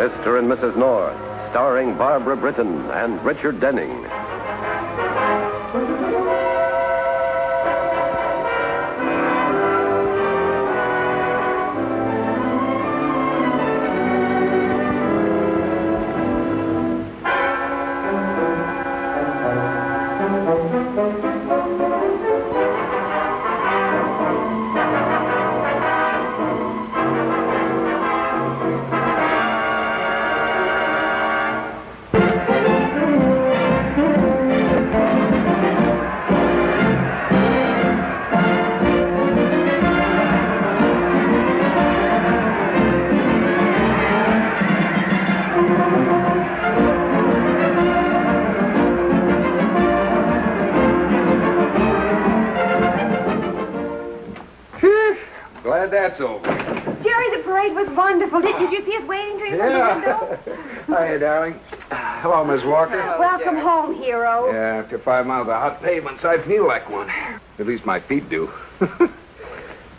Mr. and Mrs. North, starring Barbara Britton and Richard Denning. Glad that's over. Jerry, the parade was wonderful. Did you see us waiting for you from the window? Hiya, darling. Hello, Miss Walker. Welcome home, hero. Yeah, after 5 miles of hot pavements, I feel like one. At least my feet do.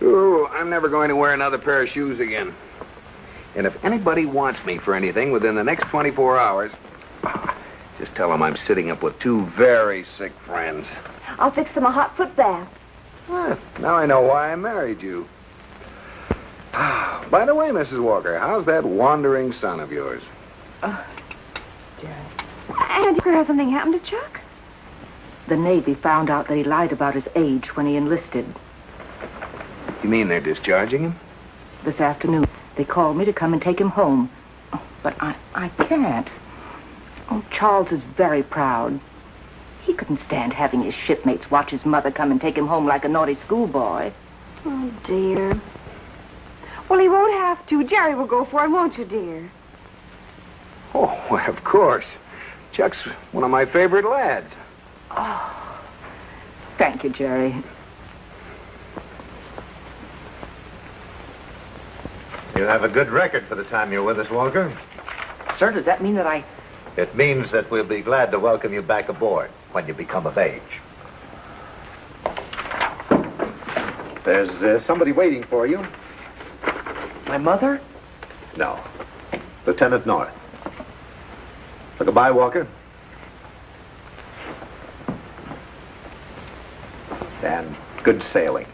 Ooh, I'm never going to wear another pair of shoes again. And if anybody wants me for anything within the next 24 hours, just tell them I'm sitting up with 2 very sick friends. I'll fix them a hot foot bath. Well, now I know why I married you. By the way, Mrs. Walker, how's that wandering son of yours? Jerry. And has something happened to Chuck? The Navy found out that he lied about his age when he enlisted. You mean they're discharging him? This afternoon, they called me to come and take him home. But I can't. Oh, Charles is very proud. He couldn't stand having his shipmates watch his mother come and take him home like a naughty schoolboy. Oh, dear. Well, he won't have to. Jerry will go for him, won't you, dear? Oh, well, of course. Chuck's one of my favorite lads. Oh, thank you, Jerry. You have a good record for the time you're with us, Walker. Sir, does that mean that I... It means that we'll be glad to welcome you back aboard when you become of age. There's somebody waiting for you. My mother? No. Lieutenant North. So goodbye, Walker. And good sailing.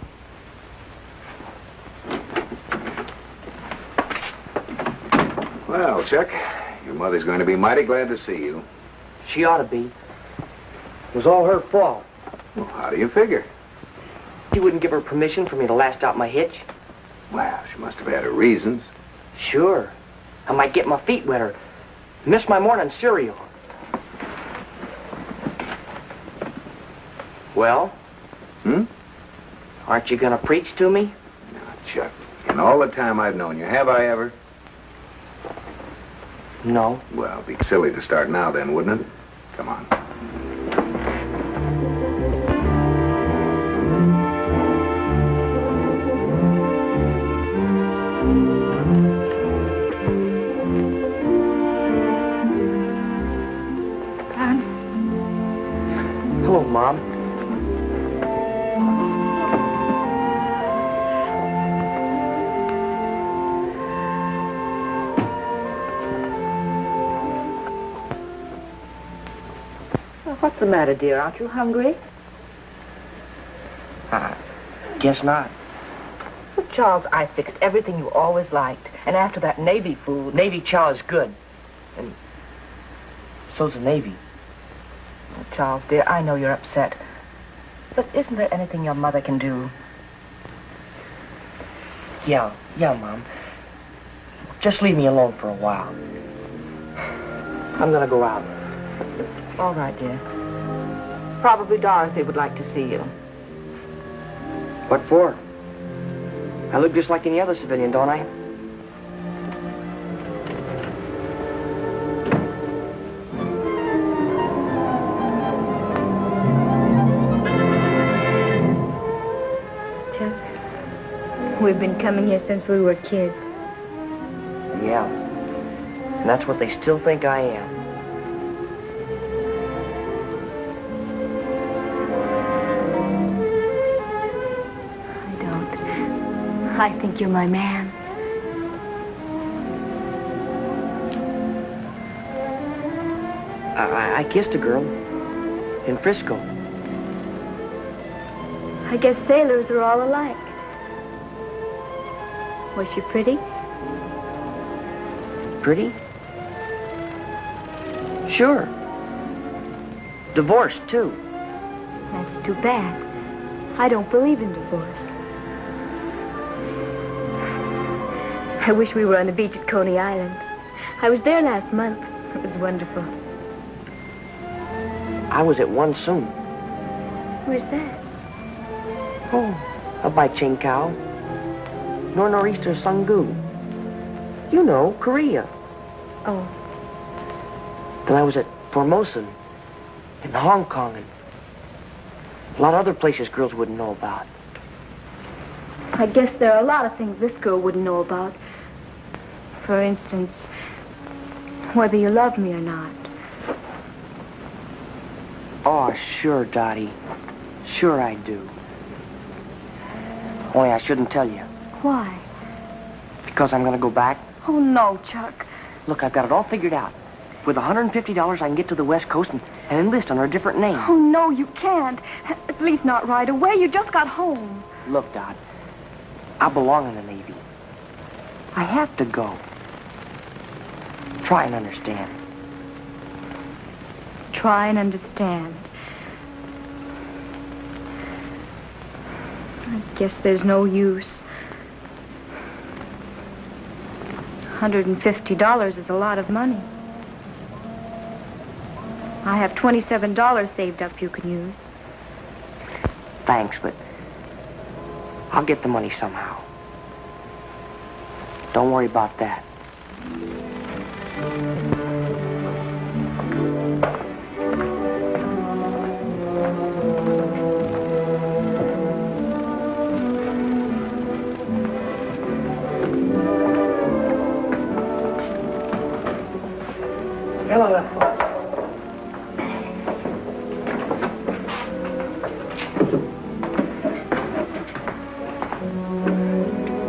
Well, Chuck, your mother's going to be mighty glad to see you. She ought to be. It was all her fault. Well, how do you figure? She wouldn't give her permission for me to last out my hitch. Well, she must have had her reasons. Sure. I might get my feet wet or miss my morning cereal. Well? Aren't you going to preach to me? No, Chuck, in all the time I've known you, have I ever? No. Well, it'd be silly to start now then, wouldn't it? Come on. Hello, Mom. What's the matter, dear? Aren't you hungry? Guess not. Well, Charles, I fixed everything you always liked. And after that Navy food... Navy chow is good. And so's the Navy. Oh, Charles, dear, I know you're upset. But isn't there anything your mother can do? Yeah, Mom. Just leave me alone for a while. I'm gonna go out. All right, dear. Probably Dorothy would like to see you. What for? I look just like any other civilian, don't I? Chuck, we've been coming here since we were kids. Yeah. And that's what they still think I am. I think you're my man. I kissed a girl in Frisco. I guess sailors are all alike. Was she pretty? Pretty? Sure. Divorced, too. That's too bad. I don't believe in divorce. I wish we were on the beach at Coney Island. I was there last month. It was wonderful. I was at one soon. Where's that? Oh, up by Chinkau. Nor'easter Sungu. You know, Korea. Oh, Then I was at Formosa in Hong Kong and a lot of other places girls wouldn't know about. I guess there are a lot of things this girl wouldn't know about. For instance, whether you love me or not. Oh, sure, Dottie. Sure I do. Only I shouldn't tell you. Why? Because I'm going to go back. Oh, no, Chuck. Look, I've got it all figured out. With $150, I can get to the West Coast and enlist under a different name. Oh, no, you can't. At least not right away. You just got home. Look, Dot, I belong in the Navy. I have to go. Try and understand. Try and understand. I guess there's no use. $150 is a lot of money. I have $27 saved up you can use. Thanks, but I'll get the money somehow. Don't worry about that. Hello.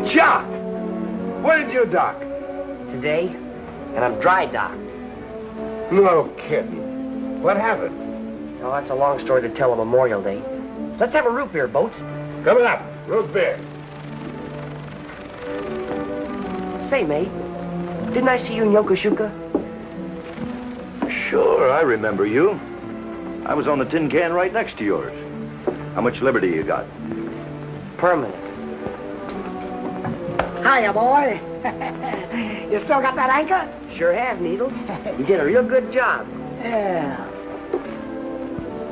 Chuck! Where did you dock? Today, and I'm dry docked. No kidding. What happened? Oh, that's a long story to tell on Memorial Day. Let's have a root beer, Boats. Coming up. Root beer. Say, mate, didn't I see you in Yokosuka? Sure, I remember you. I was on the tin can right next to yours. How much liberty you got? Permanent. Hiya, boy. You still got that anchor? Sure have, Needle. You did a real good job. Yeah.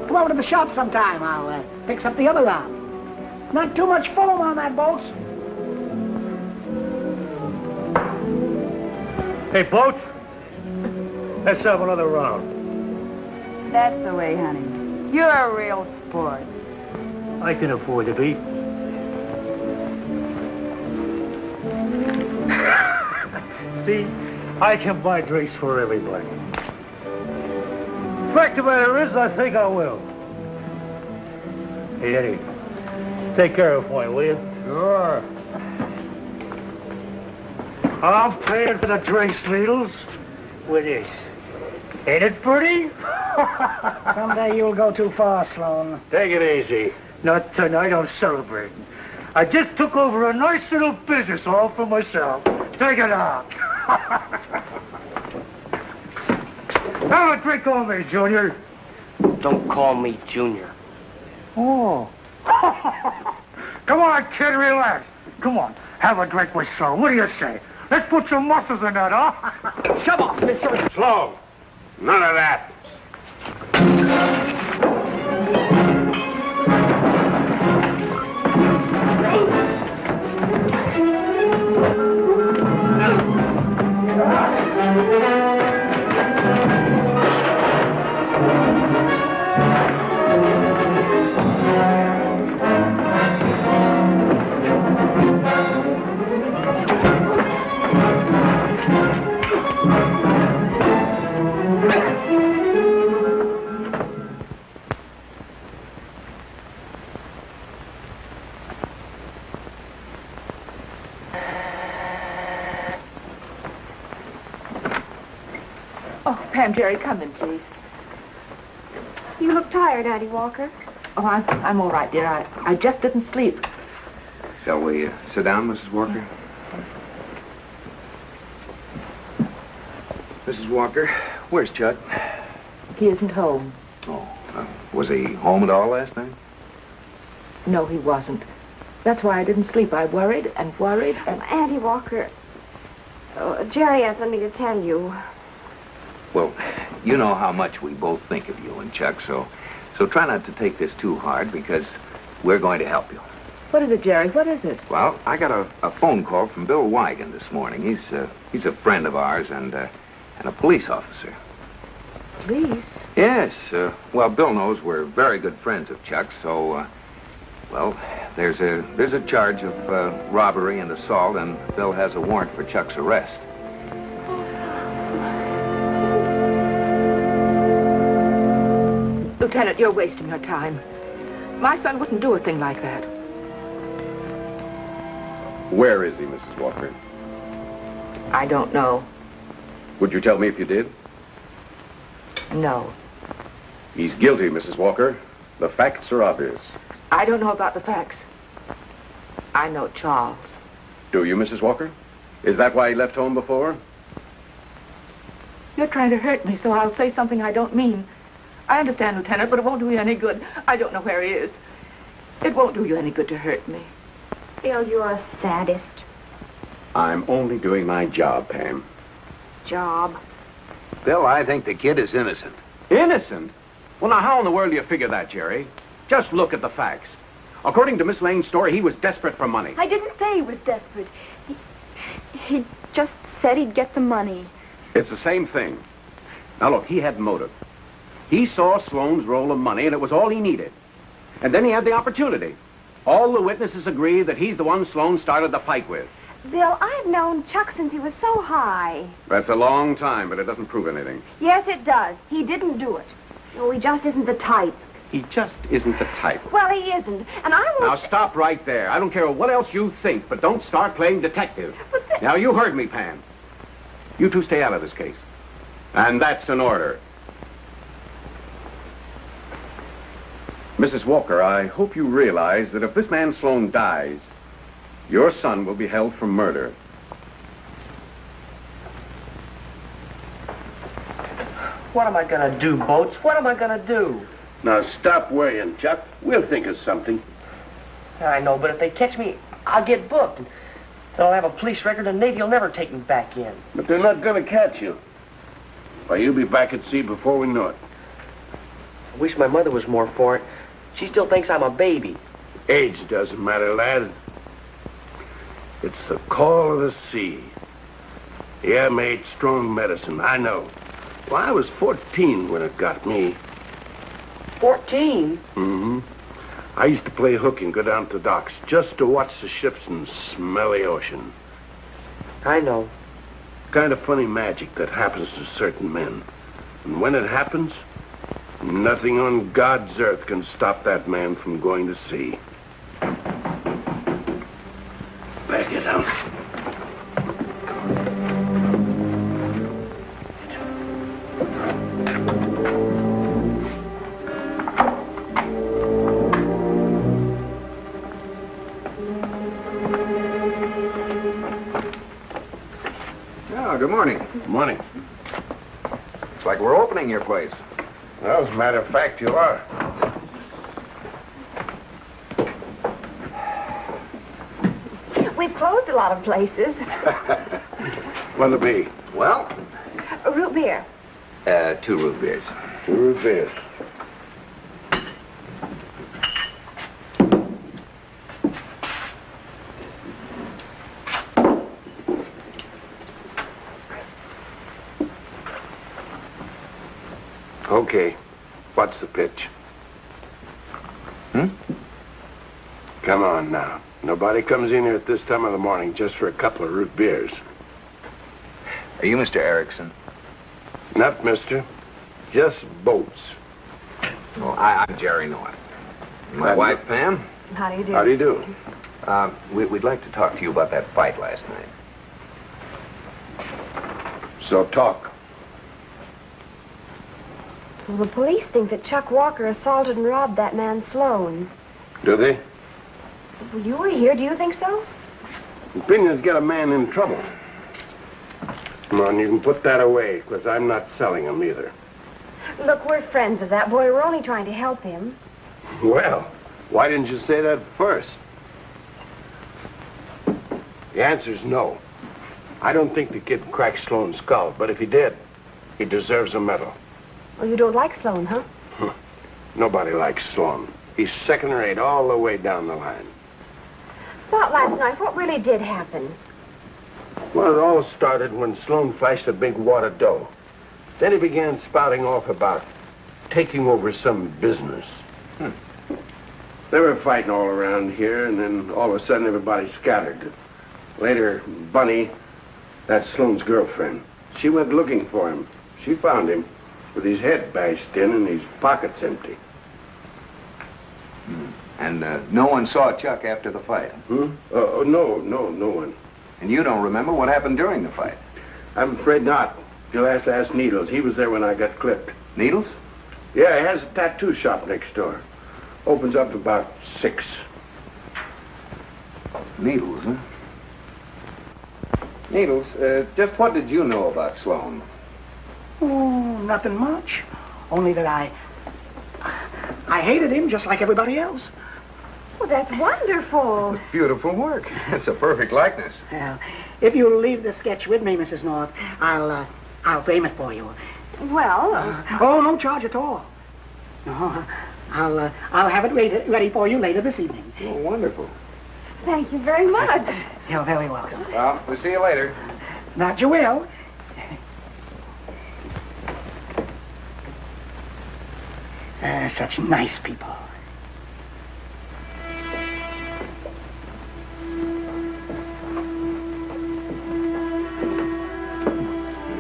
Come over to the shop sometime. I'll fix up the other arm. Not too much foam on that boat. Hey, Boat. Let's have another round. That's the way, honey. You're a real sport. I can afford to be. See, I can buy drinks for everybody. Fact of the matter is, I think I will. Hey, Eddie, take care of me, will you? Sure. I'm paying for the drinks, Needles, with this. Ain't it pretty? Someday you'll go too far, Sloan. Take it easy. Not tonight, I'm celebrating. I just took over a nice little business all for myself. Take it out. Have a drink on me, Junior. Don't call me Junior. Oh. Come on, kid, relax. Come on, have a drink with Sloan. What do you say? Let's put some muscles in that, huh? Shove off, mister. Slow. None of that. Oh, Pam, Jerry, come in, please. You look tired, Auntie Walker. Oh, I'm all right, dear. I just didn't sleep. Shall we sit down, Mrs. Walker? Mrs. Walker, where's Chuck? He isn't home. Oh, was he home at all last night? No, he wasn't. That's why I didn't sleep. I worried and worried and... Auntie Walker, Jerry asked me to tell you. Well, you know how much we both think of you and Chuck, so try not to take this too hard because we're going to help you. What is it, Jerry? What is it? Well, I got a phone call from Bill Wigan this morning. He's a friend of ours and a police officer. Police? Yes. Well, Bill knows we're very good friends of Chuck, so, well, there's a charge of robbery and assault, and Bill has a warrant for Chuck's arrest. Lieutenant, you're wasting your time. My son wouldn't do a thing like that. Where is he, Mrs. Walker? I don't know. Would you tell me if you did? No. He's guilty, Mrs. Walker. The facts are obvious. I don't know about the facts. I know Charles. Do you, Mrs. Walker? Is that why he left home before? You're trying to hurt me, so I'll say something I don't mean. I understand, Lieutenant, but it won't do you any good. I don't know where he is. It won't do you any good to hurt me. Bill, you're a sadist. I'm only doing my job, Pam. Job. Bill, I think the kid is innocent. Innocent? Well, now, how in the world do you figure that, Jerry? Just look at the facts. According to Miss Lane's story, he was desperate for money. I didn't say he was desperate. He just said he'd get the money. It's the same thing. Now, look, he had motive. He saw Sloane's roll of money, and it was all he needed. And then he had the opportunity. All the witnesses agree that he's the one Sloane started the fight with. Bill, I've known Chuck since he was so high. That's a long time, but it doesn't prove anything. Yes, it does. He didn't do it. No, he just isn't the type. He just isn't the type. Well, he isn't. And I won't... Now, stop right there. I don't care what else you think, but don't start playing detective. But Now, you heard me, Pam. You two stay out of this case. And that's an order. Mrs. Walker, I hope you realize that if this man Sloane dies, your son will be held for murder. What am I gonna do, Boats? What am I gonna do? Now, stop worrying, Chuck. We'll think of something. I know, but if they catch me, I'll get booked. And then I'll have a police record and Navy will never take me back in. But they're not gonna catch you. Why, you'll be back at sea before we know it. I wish my mother was more for it. She still thinks I'm a baby. Age doesn't matter, lad. It's the call of the sea. Yeah, mate, strong medicine, I know. Well, I was 14 when it got me. 14? Mm-hmm. I used to play hook and go down to the docks just to watch the ships and smell the ocean. I know. Kind of funny magic that happens to certain men. And when it happens, nothing on God's earth can stop that man from going to sea. Back it up. Oh, good morning. Good morning. Looks like we're opening your place. Well, as a matter of fact, you are. We've closed a lot of places. What'll it be? Well, Root beer. 2 root beers. 2 root beers. Okay. What's the pitch? Come on now. Nobody comes in here at this time of the morning just for a couple of root beers. Are you Mr. Erickson? Not mister. Just Boats. Well, I'm Jerry North. My wife, Pam. How do you do? How do you do? We'd like to talk to you about that fight last night. So talk. Well, the police think that Chuck Walker assaulted and robbed that man Sloan. Do they? Well, you were here. Do you think so? Opinions get a man in trouble. Come on, you can put that away, because I'm not selling him either. Look, we're friends of that boy. We're only trying to help him. Well, why didn't you say that first? The answer's no. I don't think the kid cracked Sloan's skull, but if he did, he deserves a medal. Well, you don't like Sloan, huh? Nobody likes Sloan. He's second rate all the way down the line. About last night, what really did happen? Well, it all started when Sloan flashed a big wad of dough. Then he began spouting off about taking over some business. They were fighting all around here, and then all of a sudden everybody scattered. Later, Bunny, that's Sloan's girlfriend, she went looking for him. She found him with his head bashed in and his pockets empty. And no one saw Chuck after the fight? No one. And you don't remember what happened during the fight? I'm afraid not. You'll have to ask Needles. He was there when I got clipped. Needles? Yeah, he has a tattoo shop next door. Opens up about 6. Needles, huh? Needles, just what did you know about Sloan? Oh, nothing much. Only that I hated him just like everybody else. Well, that's wonderful. Beautiful work. It's a perfect likeness. Well, if you'll leave the sketch with me, Mrs. North, I'll frame it for you. Well... Oh, no charge at all. No, I'll have it ready for you later this evening. Oh, wonderful. Thank you very much. You're very welcome. Well, we'll see you later. That you will. Such nice people.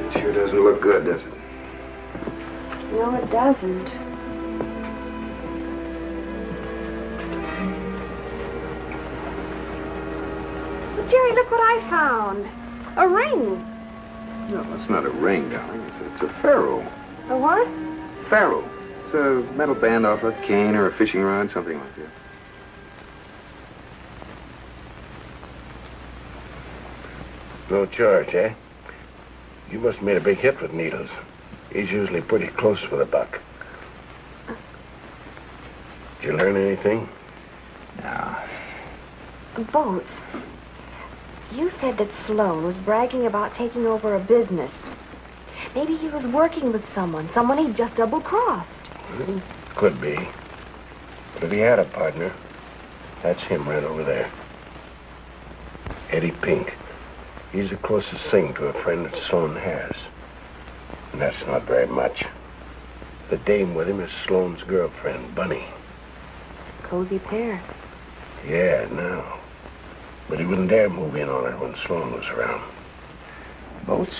It sure doesn't look good, does it? No, it doesn't. But Jerry, look what I found. A ring. No, it's not a ring, darling. It's a ferrule. A what? Ferrule. It's a metal band off a cane or a fishing rod, something like that. No charge, eh? You must have made a big hit with Needles. He's usually pretty close for the buck. Did you learn anything? No. Boats. You said that Sloan was bragging about taking over a business. Maybe he was working with someone he just double-crossed. Could be. But if he had a partner, that's him right over there. Eddie Pink. He's the closest thing to a friend that Sloan has. And that's not very much. The dame with him is Sloan's girlfriend, Bunny. Cozy pair. Yeah, now. But he wouldn't dare move in on her when Sloan was around. Boats.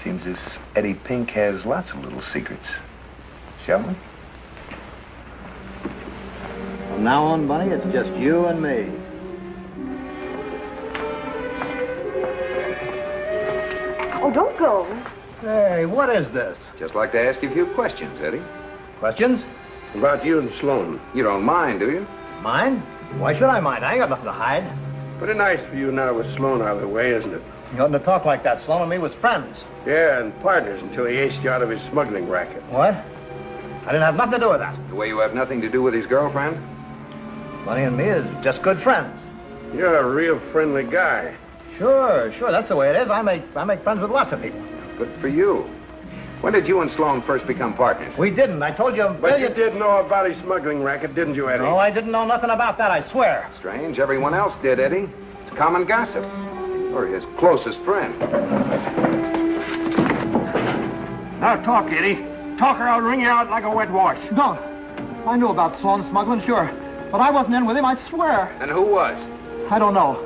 Seems this Eddie Pink has lots of little secrets. Shall we? From now on, Bunny, it's just you and me. Oh, don't go. Hey, what is this? Just like to ask you a few questions, Eddie. Questions? About you and Sloan. You don't mind, do you? Mind? Why should I mind? I ain't got nothing to hide. Pretty nice for you now with Sloan out of the way, isn't it? You oughtn't to talk like that. Sloan and me was friends. Yeah, and partners until he aced you out of his smuggling racket. What? I didn't have nothing to do with that. The way you have nothing to do with his girlfriend? Bunny and me is just good friends. You're a real friendly guy. Sure, that's the way it is. I make friends with lots of people. Good for you. When did you and Sloan first become partners? We didn't. I told you. But you did know about his smuggling racket, didn't you, Eddie? No, I didn't know nothing about that, I swear. Strange. Everyone else did, Eddie. It's common gossip. Or his closest friend. Now talk, Eddie. Talk or I'll wring you out like a wet wash. Don't. I knew about Sloan smuggling, sure. But I wasn't in with him, I swear. And who was? I don't know.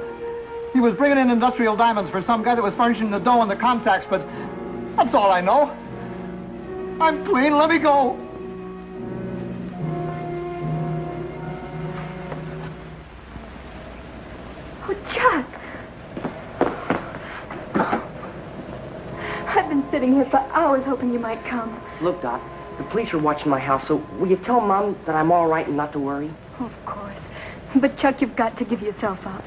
He was bringing in industrial diamonds for some guy that was furnishing the dough and the contacts, but that's all I know. I'm clean. Let me go. Oh, Chuck. I've been sitting here for hours hoping you might come. Look, Doc, the police are watching my house, so will you tell Mom that I'm all right and not to worry? Of course. But, Chuck, you've got to give yourself up.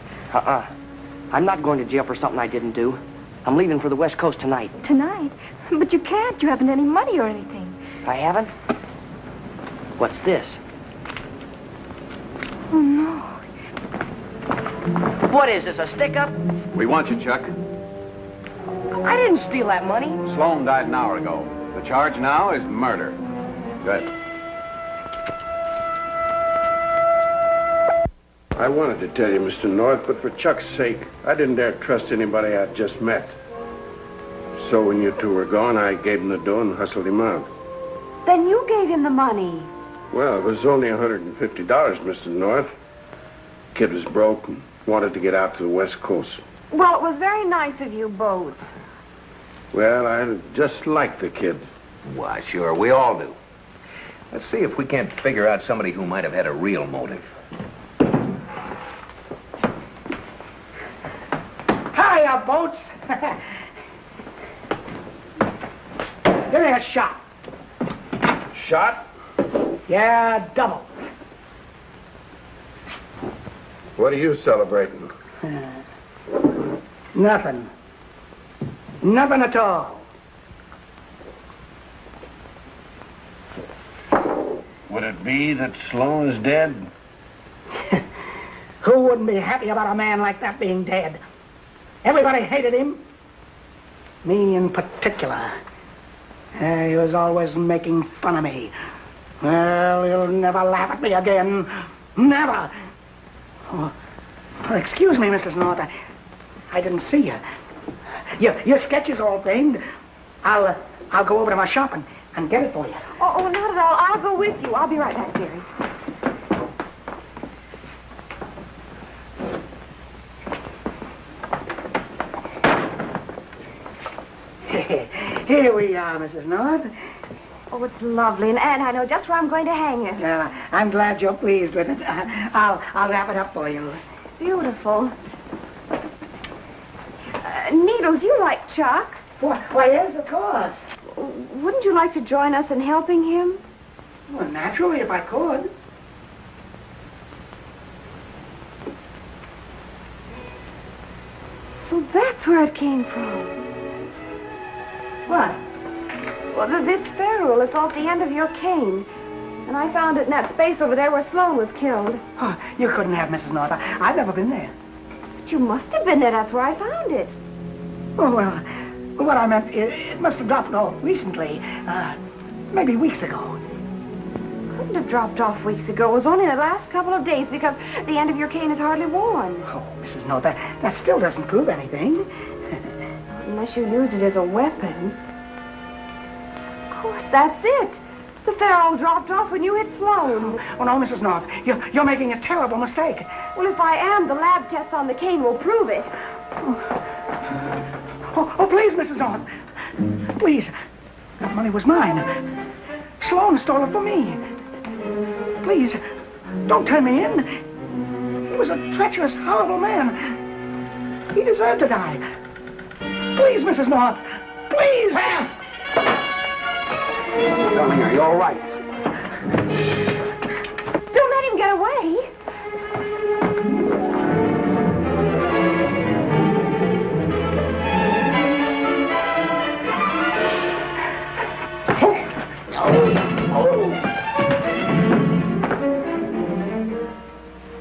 I'm not going to jail for something I didn't do. I'm leaving for the West Coast tonight. Tonight? But you can't. You haven't any money or anything. I haven't? What's this? Oh, no. What is this, a stick-up? We want you, Chuck. I didn't steal that money. Sloan died an hour ago. The charge now is murder. Good. I wanted to tell you, Mr. North, but for Chuck's sake, I didn't dare trust anybody I'd just met. So when you two were gone, I gave him the dough and hustled him out. Then you gave him the money. Well, it was only $150, Mr. North. Kid was broke and wanted to get out to the West Coast. Well, it was very nice of you, Boats. Well, I just like the kid. Why, sure, we all do. Let's see if we can't figure out somebody who might have had a real motive. Hiya, Boats. Give me a shot. Shot? Yeah, double. What are you celebrating? Nothing. Nothing at all. Would it be that Sloan is dead? Who wouldn't be happy about a man like that being dead? Everybody hated him. Me in particular. He was always making fun of me. Well, he'll never laugh at me again. Never. Oh, excuse me, Mrs. North. I didn't see you. Your sketch is all framed. I'll go over to my shop and get it for you. Oh, not at all. I'll go with you. I'll be right back, Jerry. Here we are, Mrs. North. Oh, it's lovely. And I know just where I'm going to hang it. I'm glad you're pleased with it. I'll wrap it up for you. Beautiful. Needles, you like Chuck? Why, yes, of course. Wouldn't you like to join us in helping him? Well, naturally, if I could. So that's where it came from. What? Well, this ferrule, it's off the end of your cane. And I found it in that space over there where Sloan was killed. Oh, you couldn't have, Mrs. North. I've never been there. But you must have been there. That's where I found it. Oh, well, what I meant, it must have dropped off recently. Maybe weeks ago. Couldn't have dropped off weeks ago. It was only the last couple of days because the end of your cane is hardly worn. Oh, Mrs. North, that still doesn't prove anything. Unless you used it as a weapon. Of course, that's it. The ferrule dropped off when you hit Sloan. Oh, no, Mrs. North. You're making a terrible mistake. Well, if I am, the lab tests on the cane will prove it. Oh, please, Mrs. North. Please. That money was mine. Sloan stole it from me. Please, don't turn me in. He was a treacherous, horrible man. He deserved to die. Please, Mrs. North. Please. Darling, are you all right? Don't let him get away.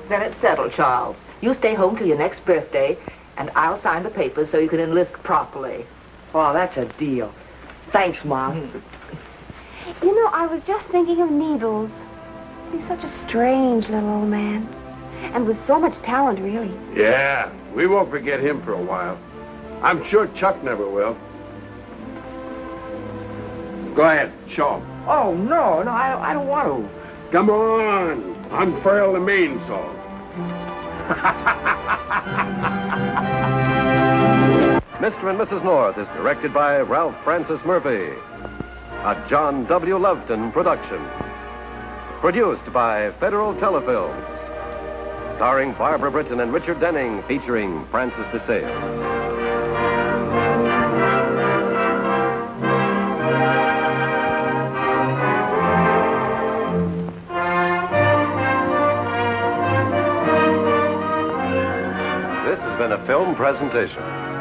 Then it's settled, Charles. You stay home till your next birthday, and I'll sign the papers so you can enlist properly. Oh, that's a deal. Thanks, Mom. You know, I was just thinking of Needles. He's such a strange little old man. And with so much talent, really. Yeah, we won't forget him for a while. I'm sure Chuck never will. Go ahead, show him. Oh, no, I don't want to. Come on, unfurl the mainsail. Mr. and Mrs. North is directed by Ralph Francis Murphy. A John W. Loveton production. Produced by Federal Telefilms. Starring Barbara Britton and Richard Denning, featuring Francis DeSales. been a film presentation.